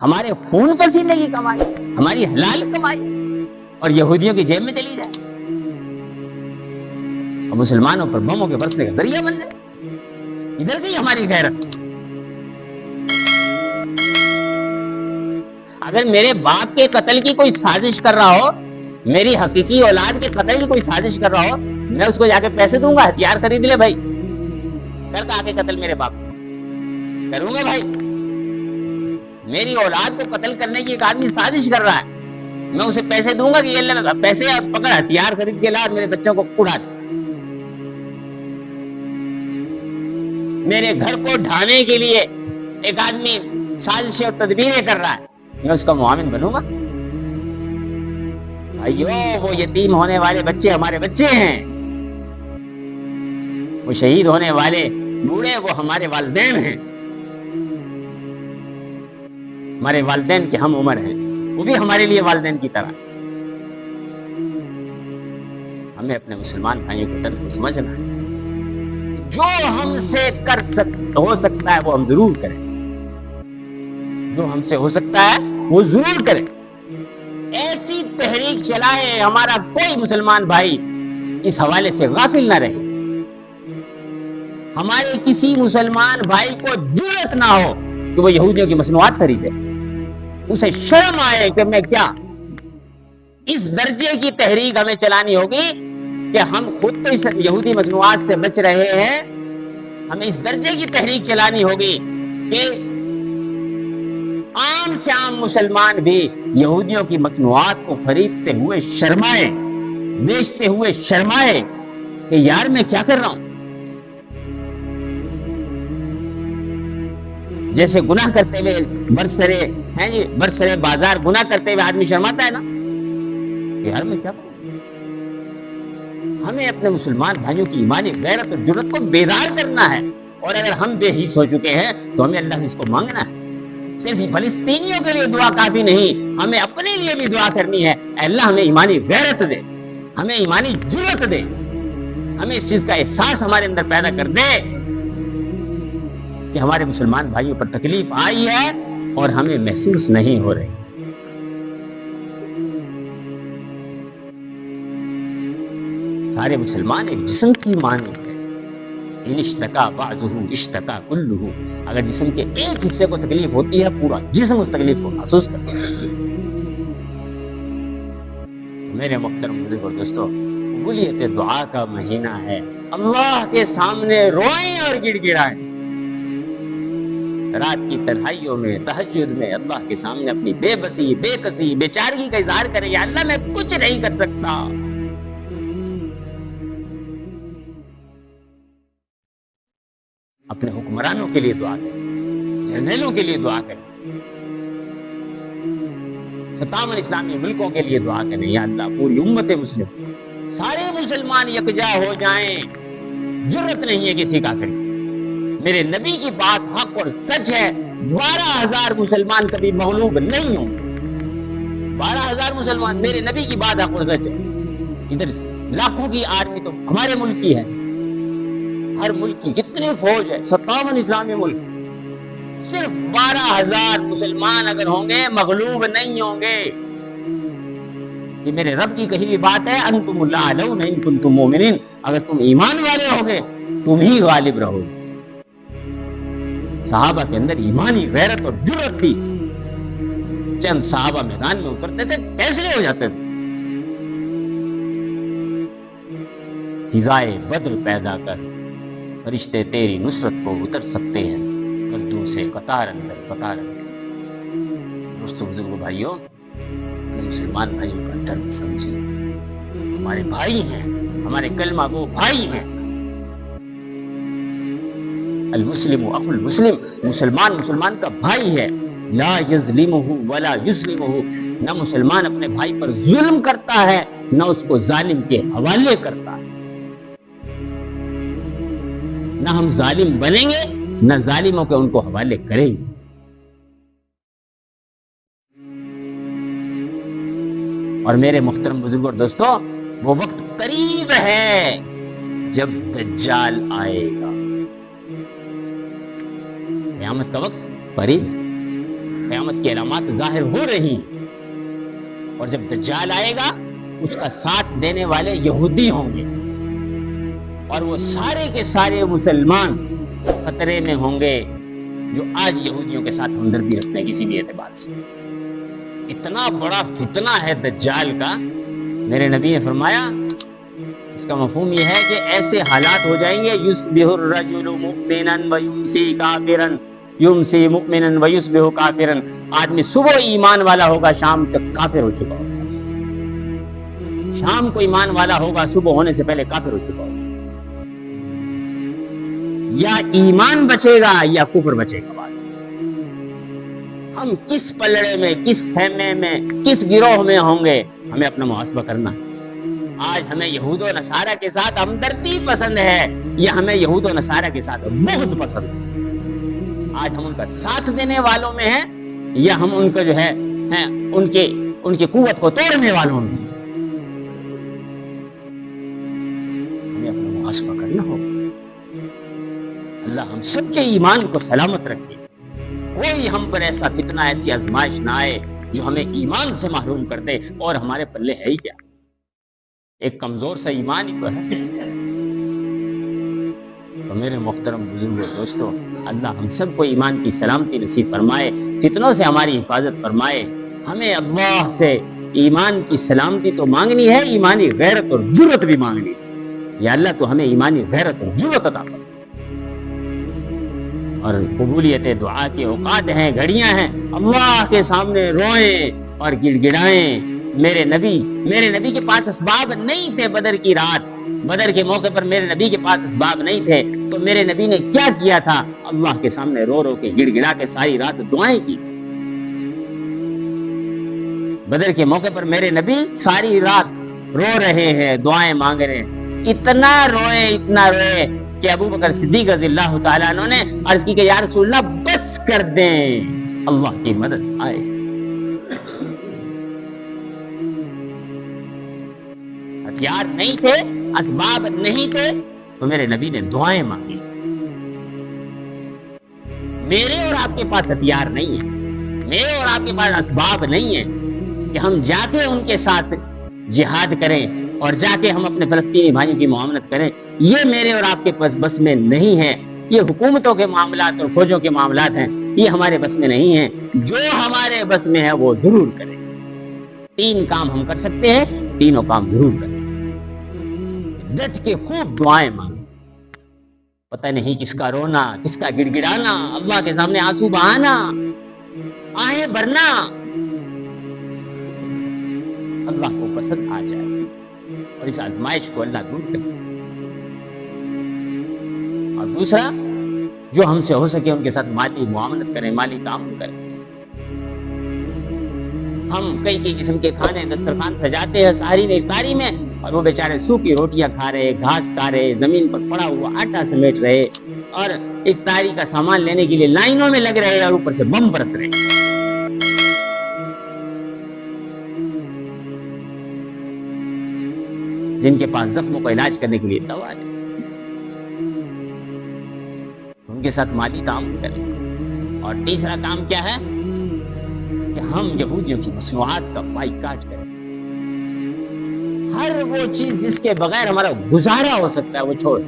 ہمارے خون پسینے کی کمائی، ہماری حلال کمائی، اور یہودیوں کی جیب میں چلی جائے اور مسلمانوں پر بموں کے برسنے کا ذریعہ بن جائے. ادھر گئی ہماری غیرت. اگر میرے باپ کے قتل کی کوئی سازش کر رہا ہو، میری حقیقی اولاد کے قتل کی کوئی سازش کر رہا ہو، میں اس کو جا کے پیسے دوں گا؟ ہتھیار خرید لے بھائی، کر کے آگے قتل میرے باپ کروں گا بھائی. میری اولاد کو قتل کرنے کی ایک آدمی سازش کر رہا ہے، میں اسے پیسے دوں گا کہ یہ لے پیسے اور پکڑ ہتھیار خرید کے لا میرے بچوں کو اڑا دے. میرے گھر کو ڈھانے کے لیے ایک آدمی سازشیں اور تدبیریں کر رہا ہے، میں اس کا معاون بنوں گا؟ بھائیو، وہ یتیم ہونے والے بچے ہمارے بچے ہیں، وہ شہید ہونے والے بوڑھے وہ ہمارے والدین ہیں، ہمارے والدین کے ہم عمر ہیں، وہ بھی ہمارے لیے والدین کی طرح. ہمیں اپنے مسلمان بھائیوں کو درد کو سمجھنا ہے. جو ہم سے ہو سکتا ہے وہ ہم ضرور کریں، جو ہم سے ہو سکتا ہے وہ ضرور کریں. ایسی تحریک چلائے ہمارا کوئی مسلمان بھائی اس حوالے سے غافل نہ رہے. ہمارے کسی مسلمان بھائی کو جرأت نہ ہو کہ وہ یہودیوں کی مصنوعات خریدے. اسے شرم آئے کہ میں کیا. اس درجے کی تحریک ہمیں چلانی ہوگی کہ ہم خود تو اس یہودی مصنوعات سے بچ رہے ہیں، ہمیں اس درجے کی تحریک چلانی ہوگی کہ عام سے عام مسلمان بھی یہودیوں کی مصنوعات کو خریدتے ہوئے شرمائے، بیچتے ہوئے شرمائے کہ یار میں کیا کر رہا ہوں. جیسے گناہ کرتے ہوئے برسرے بازار گناہ کرتے ہوئے آدمی شرماتا ہے نا کہ یار میں کیا کروں. ہمیں اپنے مسلمان بھائیوں کی ایمانی غیرت اور جرأت کو بیدار کرنا ہے، اور اگر ہم بے حیث ہو چکے ہیں تو ہمیں اللہ سے اس کو مانگنا ہے. صرف فلسطینیوں کے لیے دعا کافی نہیں، ہمیں اپنے لیے بھی دعا کرنی ہے. اے اللہ ہمیں ایمانی غیرت دے، ہمیں ایمانی جرأت دے، ہمیں اس چیز کا احساس ہمارے اندر پیدا کر دے کہ ہمارے مسلمان بھائیوں پر تکلیف آئی ہے اور ہمیں محسوس نہیں ہو رہی. سارے مسلمان ایک جسم کی مانند ہے. ان اشتکا بعضہ اشتکا کلہ. اگر جسم کے ایک حصے کو تکلیف ہوتی ہے پورا جسم اس تکلیف کو محسوس کرتا ہے. میرے محترم بزرگ اور دوستو، قبولیت دعا کا مہینہ ہے. اللہ کے سامنے روئیں اور گڑ گڑائیں. رات کی تنہائیوں میں، تہجد میں اللہ کے سامنے اپنی بے بسی، بے کسی، بے چارگی کا اظہار کریں. یا اللہ میں کچھ نہیں کر سکتا. اپنے حکمرانوں کے لیے دعا کریں، جرنیلوں کے لیے دعا کریں، 57 اسلامی ملکوں کے لیے دعا کریں. یا اللہ پوری امت مسلم، سارے مسلمان یکجا ہو جائیں. جرأت نہیں ہے کسی کافر کی. میرے نبی کی بات حق اور سچ ہے. 12,000 مسلمان کبھی مغلوب نہیں ہوں. 12,000 مسلمان، میرے نبی کی بات حق اور سچ ہے. ادھر لاکھوں کی آرمی تو ہمارے ملک کی ہے. ہر ملک کی کتنی فوج ہے، 57 اسلامی ملک. صرف 12,000 مسلمان اگر ہوں گے مغلوب نہیں ہوں گے. یہ میرے رب کی کہی ہوئی بات ہے. انتم الاعلون ان کنتم مؤمنین. اگر تم ایمان والے ہوگے تم ہی غالب رہو گے. صحابہ کے اندر ایمانی غیرت اور جرأت تھی. چند صحابہ میدان میں اترتے تھے فیصلے ہو جاتے تھے. فضائے بدر پیدا کر، فرشتے تیری نصرت کو اتر سکتے ہیں، گردوں سے قطار اندر قطار اندر. دوستو بزرگوں بھائیوں، اپنے مسلمان بھائیوں کا درد سمجھیں. ہمارے بھائی ہیں، ہمارے کلمہ گو بھائی ہیں. المسلم اخو المسلم، مسلمان کا بھائی ہے. لا یظلمہ ولا یظلمہ. نہ مسلمان اپنے بھائی پر ظلم کرتا ہے نہ اس کو ظالم کے حوالے کرتا ہے. نہ ہم ظالم بنیں گے نہ ظالموں کے ان کو حوالے کریں گے. اور میرے محترم بزرگوں اور دوستوں، وہ وقت قریب ہے جب دجال آئے گا. قیامت کا وقت قریب. قیامت کی علامات ظاہر ہو رہی ہیں، اور جب دجال آئے گا اس کا ساتھ دینے والے یہودی ہوں گے، اور وہ سارے کے سارے مسلمان خطرے میں ہوں گے جو آج یہودیوں کے ساتھ ہمدردی رکھتے ہیں کسی بھی اعتبار سے۔ اتنا بڑا فتنہ ہے دجال کا۔ میرے نبی نے فرمایا اس کا مفہوم یہ ہے کہ ایسے حالات ہو جائیں گے، یصبح الرجل مؤمنا ویمسی کافرا، یمسی مؤمنا ویصبح کافرا، آدمی صبح ایمان والا ہوگا شام تک کافر ہو چکا ہوگا، شام کو ایمان والا ہوگا صبح ہونے سے پہلے کافر ہو چکا ہوگا۔ یا ایمان بچے گا یا کفر بچے گا۔ بس ہم کس پلڑے میں، کس خیمے میں، کس گروہ میں ہوں گے، ہمیں اپنا محاسبہ کرنا ہے۔ آج ہمیں یہود و نصارہ کے ساتھ ہمدردی پسند ہے یا ہمیں یہود و نصارہ کے ساتھ بغض پسند ہے؟ آج ہم ان کا ساتھ دینے والوں میں ہیں یا ہم ان کو جو ہے ان کی قوت کو توڑنے والوں میں ہیں؟ ہمیں اپنا محاسبہ کرنا ہوگا۔ اللہ ہم سب کے ایمان کو سلامت رکھے، کوئی ہم پر ایسا فتنہ، ایسی آزمائش نہ آئے جو ہمیں ایمان سے محروم کر دے، اور ہمارے پلے ہے ہی کیا، ایک کمزور سا ایمان ہی تو ہے۔ تو میرے محترم بزرگوں، دوستوں، اللہ ہم سب کو ایمان کی سلامتی نصیب فرمائے، فتنوں سے ہماری حفاظت فرمائے۔ ہمیں اللہ سے ایمان کی سلامتی تو مانگنی ہے، ایمانی غیرت اور جرأت بھی مانگنی ہے۔ یا اللہ تو ہمیں ایمانی غیرت اور جرأت عطا فرما۔ اور قبولیت دعا کے اوقات ہیں، گھڑیاں ہیں، اللہ کے سامنے روئیں اور گڑ گڑائیں۔ میرے نبی کے پاس اسباب نہیں تھے بدر کی رات، بدر کے موقع پر میرے نبی کے پاس اسباب نہیں تھے، تو میرے نبی نے کیا کیا تھا؟ اللہ کے سامنے رو رو کے گڑ گڑا کے ساری رات دعائیں کی۔ بدر کے موقع پر میرے نبی ساری رات رو رہے ہیں، دعائیں مانگ رہے ہیں، اتنا روئے کہ ابو بکر صدیق رضی اللہ تعالیٰ عنہ نے عرض کی کہ یا رسول اللہ بس کر دیں، اللہ کی مدد آئے۔ ہتھیار نہیں تھے، اسباب نہیں تھے، تو میرے نبی نے دعائیں مانگی۔ میرے اور آپ کے پاس ہتھیار نہیں ہے، میرے اور آپ کے پاس اسباب نہیں ہے کہ ہم جا کے ان کے ساتھ جہاد کریں اور جا کے ہم اپنے فلسطینی بھائیوں کی معاونت کریں، یہ میرے اور آپ کے پاس بس میں نہیں ہے۔ یہ حکومتوں کے معاملات اور فوجوں کے معاملات ہیں، یہ ہمارے بس میں نہیں ہیں۔ جو ہمارے بس میں ہے وہ ضرور کریں۔ 3 کام ہم کر سکتے ہیں، تینوں کام ضرور کریں۔ ڈٹ کے خوب دعائیں مانگیں، پتہ نہیں کس کا رونا، کس کا گڑ گڑانا، اللہ کے سامنے آنسو بہانا، آہیں بھرنا، اللہ کو پسند آ جائے اور اس آزمائش کو اللہ دور کرے۔ اور دوسرا، جو ہم سے ہو سکے ان کے ساتھ مالی معاملت کریں، مالی تعاون کریں۔ ہم کئی قسم کے کھانے دسترخوان سجاتے ہیں سحری میں، افطاری میں، اور وہ بیچارے سوکھی روٹیاں کھا رہے، گھاس کھا رہے، زمین پر پڑا ہوا آٹا سمیٹ رہے، اور افطاری کا سامان لینے کے لیے لائنوں میں لگ رہے اور اوپر سے بم برس رہے۔ جن کے پاس زخموں کو علاج کرنے کے لیے دوا ہے، ان کے ساتھ مالی تعاون کریں۔ اور تیسرا کام کیا ہے کہ ہم یہودیوں کی مصنوعات کا بائیکاٹ کریں۔ ہر وہ چیز جس کے بغیر ہمارا گزارا ہو سکتا ہے وہ چھوڑ۔